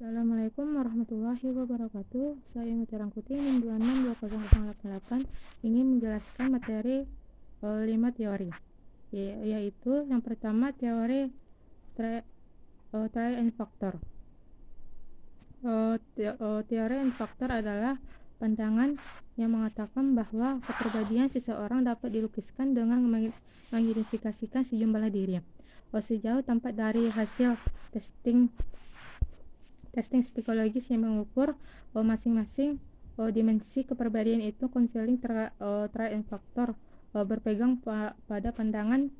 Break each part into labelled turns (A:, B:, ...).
A: Assalamualaikum warahmatullahi wabarakatuh. Saya Mutiara Rangkuti 6262088 ingin menjelaskan materi 5 teori, yaitu yang pertama teori try and factor. Teori and factor adalah pandangan yang mengatakan bahwa kepribadian seseorang dapat dilukiskan dengan mengidentifikasikan sejumlah diri sejauh tampak dari hasil testing psikologis yang mengukur masing-masing dimensi kepribadian itu. Konseling try and factor berpegang pada pandangan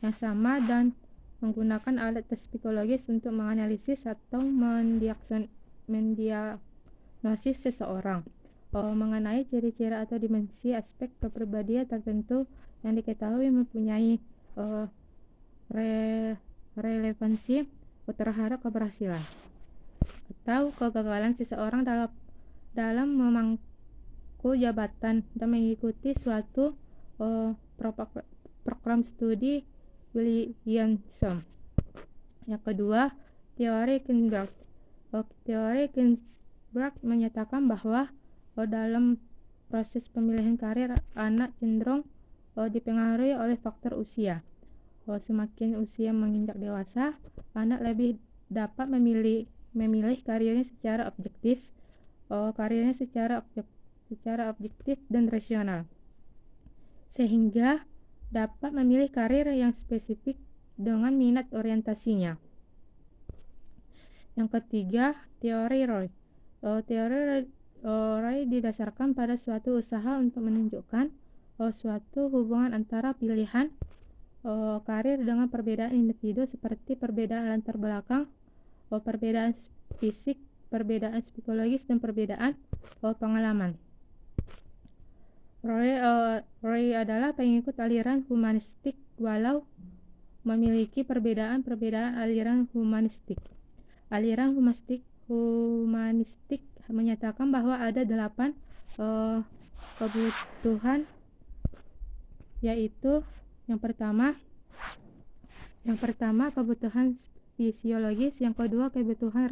A: yang sama dan menggunakan alat tes psikologis untuk menganalisis atau mendiagnosis seseorang mengenai ciri-ciri atau dimensi aspek kepribadian tertentu yang diketahui mempunyai relevansi terhadap keberhasilan atau kegagalan seseorang dalam memangku jabatan dan mengikuti suatu program studi Williamson. Yang kedua, teori Kinberg. Teori Kinberg menyatakan bahwa dalam proses pemilihan karir, anak cenderung dipengaruhi oleh faktor usia. Semakin usia menginjak dewasa, anak lebih dapat memilih karirnya secara objektif dan rasional, sehingga dapat memilih karir yang spesifik dengan minat orientasinya. Yang ketiga, teori Roy. Teori Roy didasarkan pada suatu usaha untuk menunjukkan suatu hubungan antara pilihan karir dengan perbedaan individu, seperti perbedaan latar belakang, perbedaan fisik, perbedaan psikologis, dan perbedaan pengalaman. Roy adalah pengikut aliran humanistik walau memiliki perbedaan aliran humanistik. Aliran humanistik menyatakan bahwa ada 8 kebutuhan, yaitu yang pertama kebutuhan fisiologis, yang kedua kebutuhan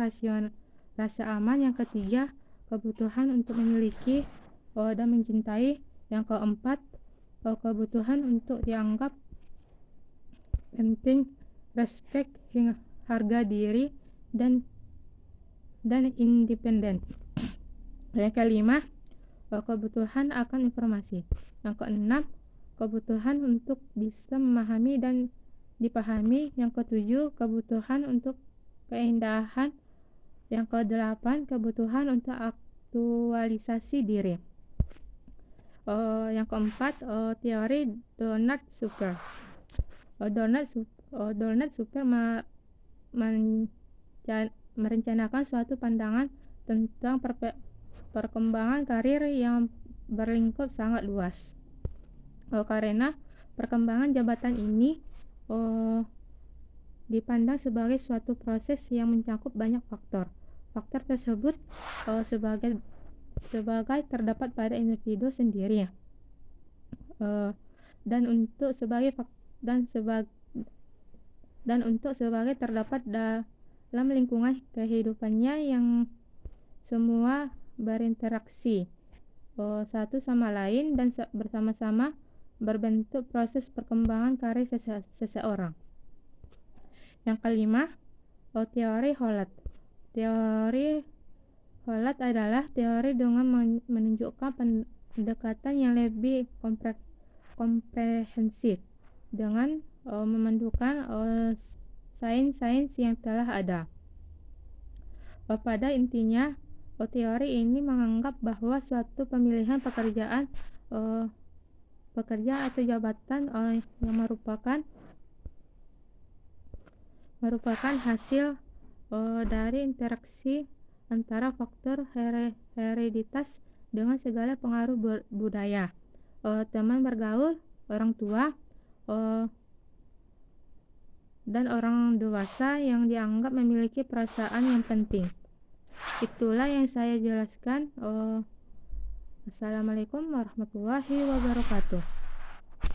A: rasa aman, yang ketiga kebutuhan untuk memiliki dan mencintai, yang keempat kebutuhan untuk dianggap penting, respek, harga diri, dan independen. Yang kelima, kebutuhan akan informasi. Yang keenam, kebutuhan untuk bisa memahami dan dipahami. Yang ketujuh, kebutuhan untuk keindahan. Yang kedelapan, kebutuhan untuk aktualisasi diri. Yang keempat, teori Donat-Super. Donat-Super merencanakan suatu pandangan tentang perkembangan karir yang berlingkup sangat luas, karena perkembangan jabatan ini dipandang sebagai suatu proses yang mencakup banyak faktor. Faktor tersebut sebagai terdapat pada individu sendiri, dan untuk sebagai terdapat dalam lingkungan kehidupannya yang semua berinteraksi satu sama lain dan bersama-sama berbentuk proses perkembangan karir seseorang. Yang kelima, teori Hollad. Teori Hollad adalah teori dengan menunjukkan pendekatan yang lebih komprehensif dengan memandukan sains yang telah ada. Pada intinya, teori ini menganggap bahwa suatu pemilihan pekerjaan atau jabatan yang merupakan hasil dari interaksi antara faktor hereditas dengan segala pengaruh budaya, teman bergaul, orang tua, dan orang dewasa yang dianggap memiliki perasaan yang penting. Itulah yang saya jelaskan. Assalamualaikum warahmatullahi wabarakatuh.